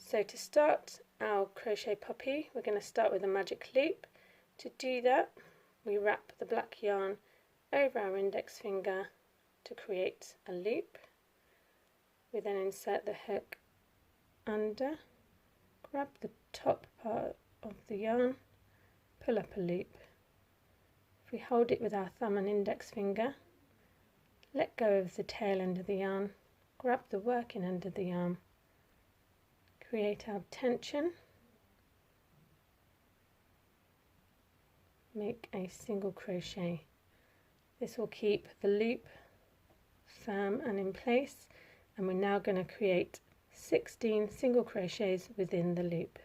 So to start our crochet poppy, we're going to start with a magic loop. To do that, we wrap the black yarn over our index finger to create a loop. We then insert the hook under, grab the top part of the yarn, pull up a loop. If we hold it with our thumb and index finger, let go of the tail end of the yarn, grab the working end of the yarn, create our tension, make a single crochet. This will keep the loop firm and in place, and we're now going to create 16 single crochets within the loop.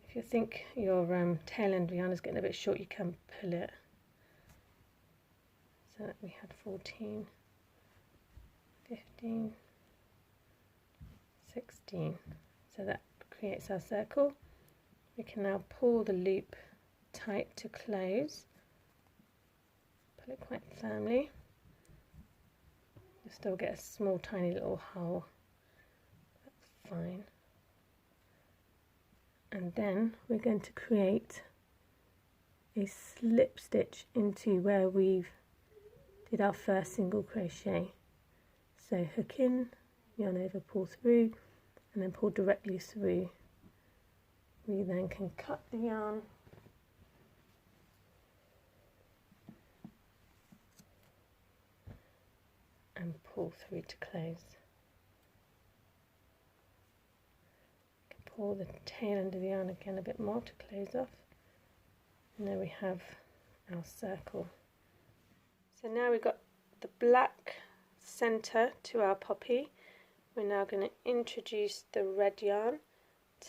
If you think your tail end of yarn is getting a bit short, you can pull it. So we had 14, 15, 16. So that creates our circle. We can now pull the loop tight to close. Pull it quite firmly. You still get a small tiny little hole. That's fine. And then we're going to create a slip stitch into where we've did our first single crochet. So hook in, yarn over, pull through, and then pull directly through. We then can cut the yarn and pull through to close. Pull the tail end of the yarn again a bit more to close off, and there we have our circle. So now we've got the black centre to our poppy. We're now going to introduce the red yarn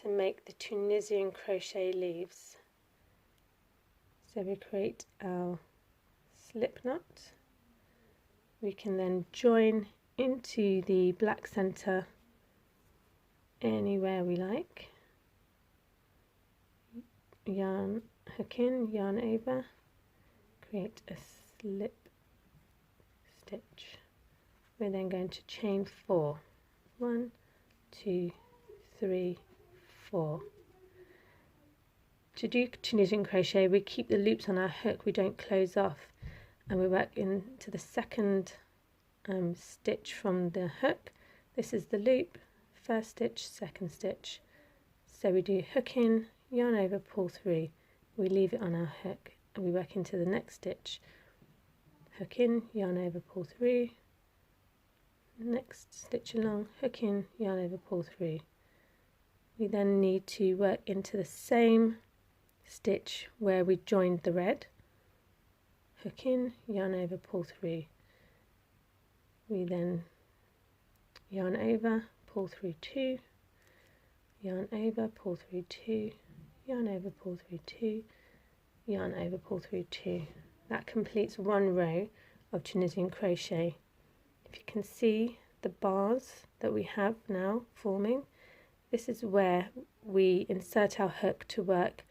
to make the Tunisian crochet leaves. So we create our slip knot. We can then join into the black centre anywhere we like. Yarn, hook in, yarn over, create a slip stitch. We're then going to chain 4. 1, 2, 3, 4. To do Tunisian crochet, we keep the loops on our hook, we don't close off, and we work into the second stitch from the hook. This is the loop, first stitch, second stitch. So we do hook in, yarn over, pull through, we leave it on our hook, and we work into the next stitch. Hook in, yarn over, pull through, next stitch along, hook in, yarn over, pull through. We then need to work into the same stitch where we joined the red. Hook in, yarn over, pull through. We then yarn over, pull through 2, yarn over, pull through 2, yarn over, pull through 2, yarn over, pull through 2. That completes one row of Tunisian crochet. If you can see the bars that we have now forming, this is where we insert our hook to work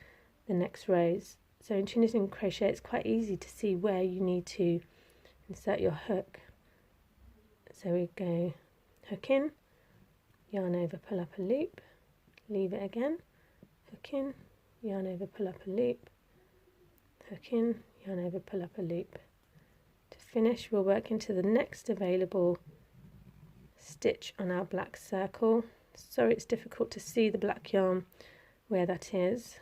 the next rows. So in Tunisian crochet it's quite easy to see where you need to insert your hook. So we go hook in, yarn over, pull up a loop, leave it again, hook in, yarn over, pull up a loop, hook in, yarn over, pull up a loop. To finish, we'll work into the next available stitch on our black circle. Sorry it's difficult to see the black yarn where that is.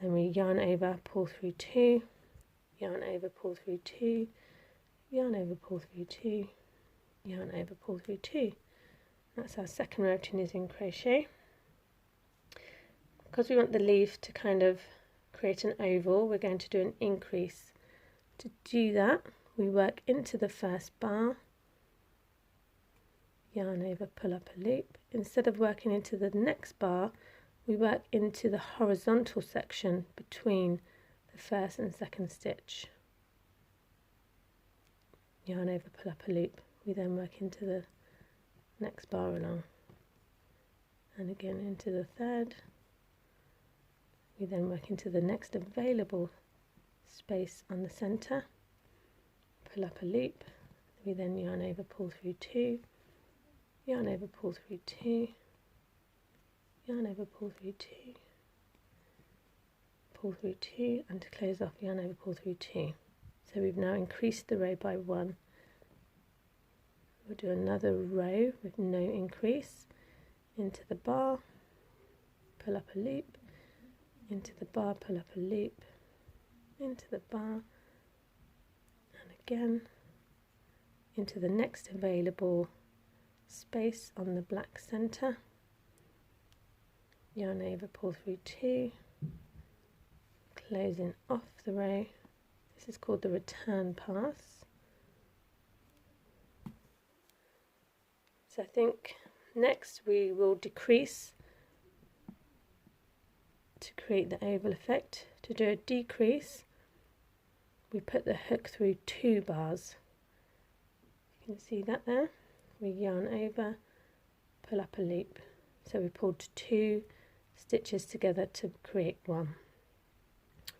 Then we yarn over, pull through 2, yarn over, pull through 2, yarn over, pull through 2, yarn over, pull through 2. That's our second row of Tunisian crochet. Because we want the leaf to kind of create an oval, we're going to do an increase. To do that, we work into the first bar, yarn over, pull up a loop. Instead of working into the next bar, we work into the horizontal section between the first and second stitch. Yarn over, pull up a loop. We then work into the next bar along. and again into the third. We then work into the next available space on the center, pull up a loop. We then yarn over, pull through 2, yarn over, pull through 2, yarn over, pull through 2, pull through 2, and to close off, yarn over, pull through 2. So we've now increased the row by 1. We'll do another row with no increase, into the bar, pull up a loop, into the bar, pull up a loop, into the bar, and again into the next available space on the black center, yarn over, pull through 2, closing off the row. This is called the return pass. So I think next we will decrease to create the oval effect. To do a decrease, we put the hook through 2 bars. You can see that there. We yarn over, pull up a loop. So we pulled 2 stitches together to create 1.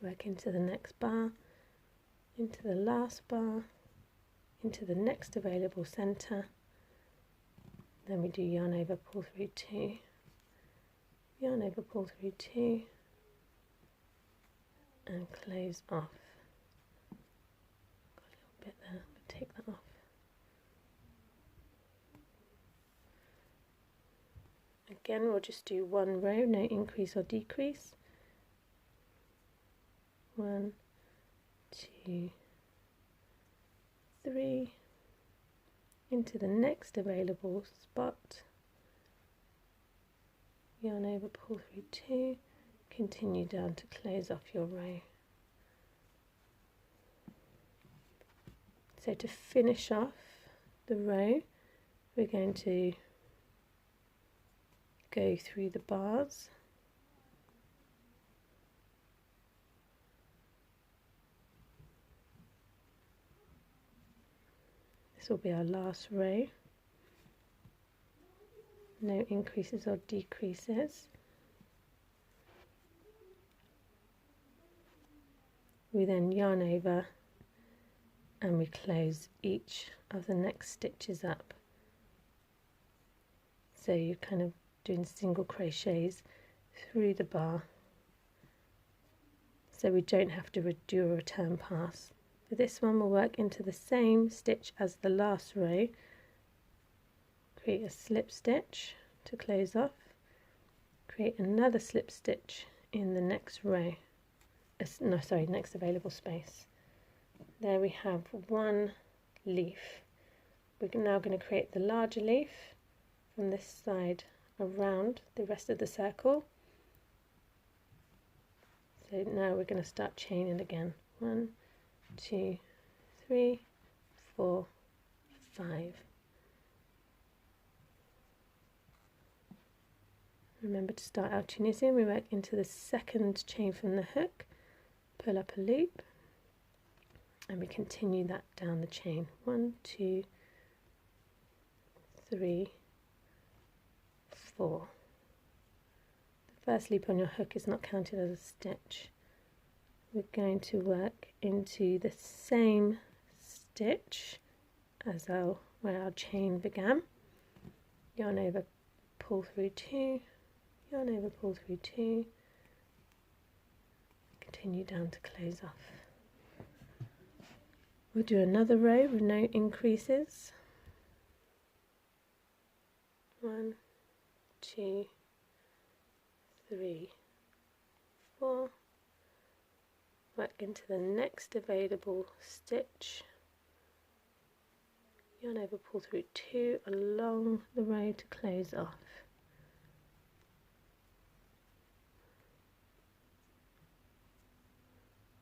Work into the next bar, into the last bar, into the next available center. Then we do yarn over, pull through 2, yarn over, pull through 2, and close off. Got a little bit there, but take that off. Again, we'll just do 1 row, no increase or decrease. 1, 2, 3, into the next available spot, yarn over, pull through 2, continue down to close off your row. So to finish off the row, we're going to go through the bars, this will be our last row, no increases or decreases. We then yarn over and we close each of the next stitches up. So you're kind of doing single crochets through the bar, so we don't have to do a return pass. For this one, we'll work into the same stitch as the last row, create a slip stitch to close off, create another slip stitch in the next row, next available space. There we have 1 leaf. We're now going to create the larger leaf from this side around the rest of the circle. So now we're going to start chaining again. 1, 2, 3, 4, 5. Remember to start our Tunisian. We work into the second chain from the hook, pull up a loop, and we continue that down the chain. 1, 2, 3, 4. The first loop on your hook is not counted as a stitch. We're going to work into the same stitch as where our chain began. Yarn over, pull through 2, yarn over, pull through 2, continue down to close off. We'll do another row with no increases. 1, 2, 3, 4. Work into the next available stitch. Yarn over, pull through 2 along the row to close off.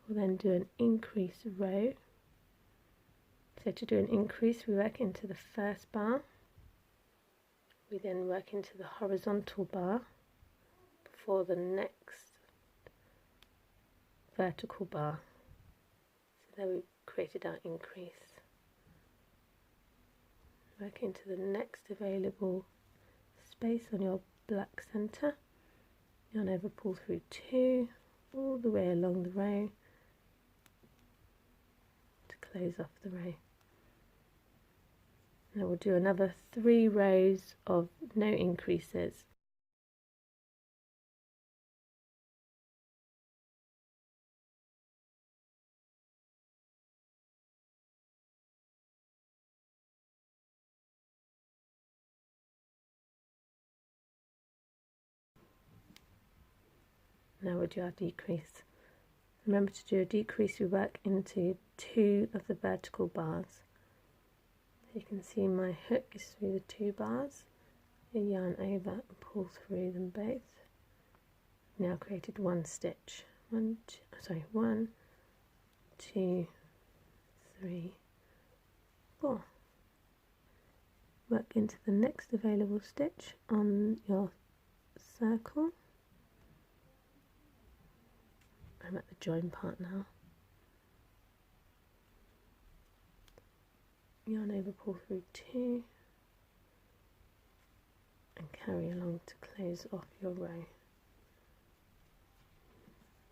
We'll then do an increase row. So to do an increase, we work into the first bar. We then work into the horizontal bar before the next vertical bar. So there we've created our increase. Work into the next available space on your black centre, yarn over, pull through 2 all the way along the row to close off the row. Now we'll do another 3 rows of no increases. Now we'll do our decrease. Remember to do a decrease, we work into 2 of the vertical bars. You can see my hook is through the 2 bars. You yarn over and pull through them both. Now created 1 stitch. 1, 2, 3, 4. Work into the next available stitch on your circle. I'm at the join part now. Yarn over, pull through 2 and carry along to close off your row.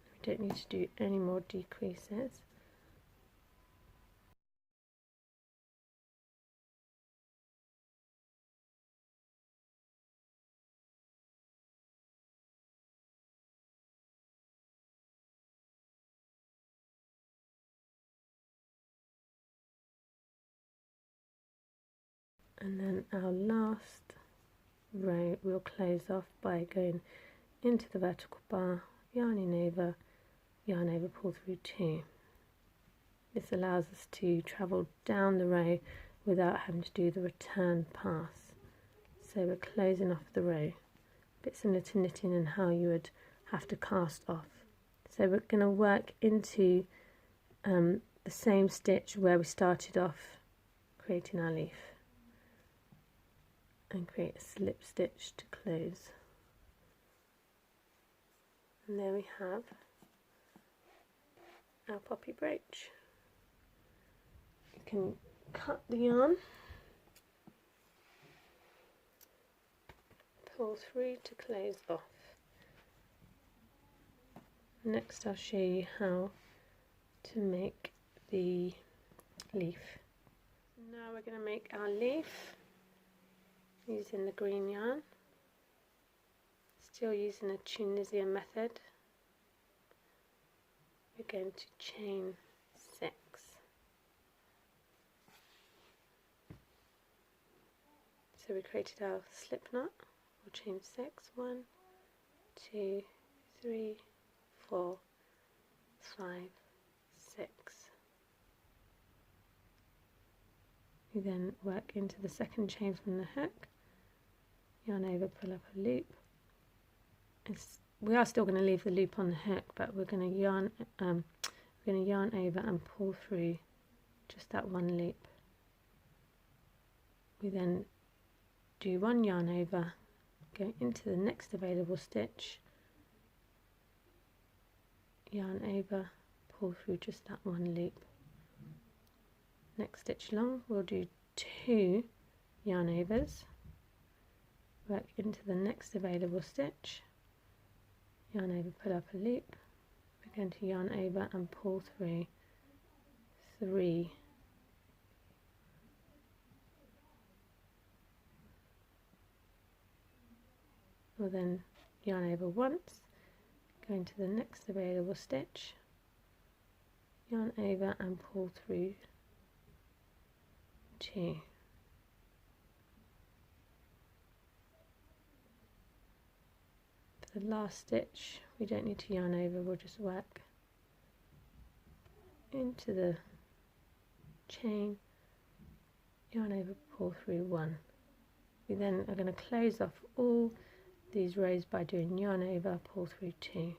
We don't need to do any more decreases. And then our last row we'll close off by going into the vertical bar, yarn over, pull through 2. This allows us to travel down the row without having to do the return pass. So we're closing off the row, a bit similar to knitting and how you would have to cast off. So we're going to work into the same stitch where we started off creating our leaf, and create a slip stitch to close. And there we have our poppy brooch. You can cut the yarn, pull through to close off. Next I'll show you how to make the leaf. Now we're going to make our leaf using the green yarn, still using a Tunisian method. We're going to chain 6. So we created our slip knot, we'll chain 6, 1, 2, 3, 4, 5, 6. We then work into the second chain from the hook, yarn over, pull up a loop. We are still going to leave the loop on the hook, but we're going to yarn over and pull through just that 1 loop. We then do 1 yarn over, go into the next available stitch, yarn over, pull through just that 1 loop. Next stitch along we'll do 2 yarn overs, work into the next available stitch, yarn over, pull up a loop. We're going to yarn over and pull through 3. We'll then yarn over once, go into the next available stitch, yarn over and pull through 2. For the last stitch we don't need to yarn over, we'll just work into the chain, yarn over, pull through 1. We then are going to close off all these rows by doing yarn over, pull through 2.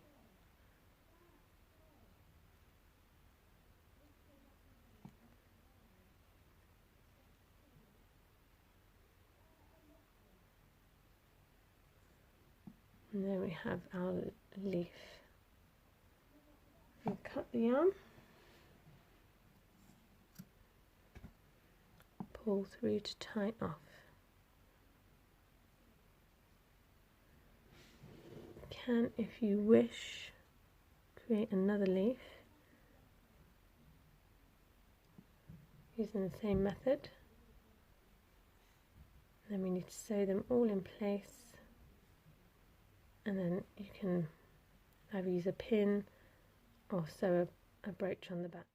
And there we have our leaf. We'll cut the yarn, pull through to tie off. can, if you wish, create another leaf using the same method. Then we need to sew them all in place, and then you can either use a pin or sew a brooch on the back.